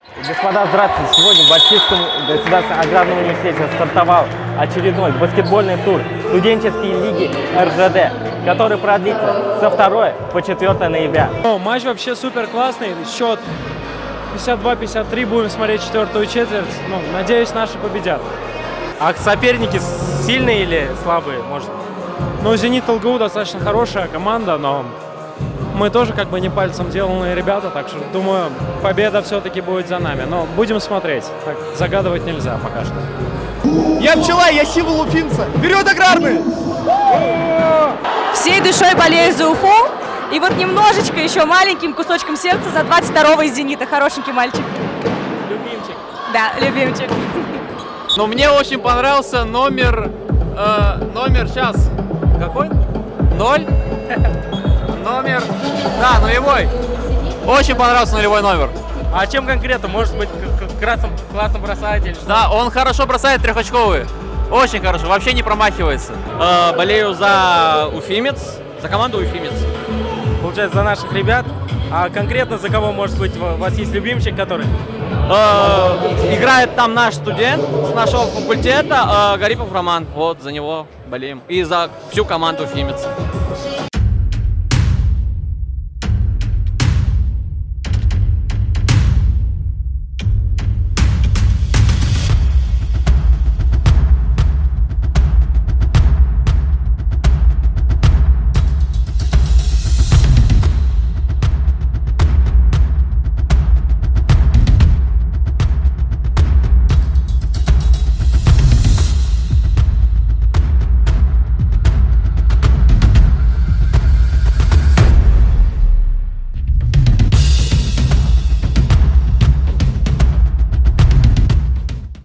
Господа, здравствуйте! Сегодня в Башкирском государственном аграрном университете стартовал очередной баскетбольный тур студенческой лиги РЖД, который продлится со 2 по 4 ноября. Матч вообще супер классный. Счет 52-53. Будем смотреть четвертую четверть. Надеюсь, наши победят. А соперники сильные или слабые, может? «Зенит» ЛГУ достаточно хорошая команда, но мы тоже как бы не пальцем деланные ребята, так что думаю, победа все-таки будет за нами. Но будем смотреть. Так загадывать нельзя пока что. Я пчела, я символ уфимца. Вперед, аграрный! Всей душой болею за Уфу. И вот немножечко еще маленьким кусочком сердца за 22-го из «Зенита». Хорошенький мальчик. Любимчик. Да, любимчик. Но мне очень понравился номер сейчас. Какой? 0. Номер. Да, нулевой. Очень понравился нулевой номер. А чем конкретно? Может быть, классно бросает или что? Да, он хорошо бросает трехочковые. Очень хорошо, вообще не промахивается. Болею за Уфимец, за команду Уфимец. Получается, за наших ребят. А конкретно за кого, может быть, у вас есть любимчик, который? Играет там наш студент с нашего факультета, Гарипов Роман. Вот, за него болеем. И за всю команду Уфимец.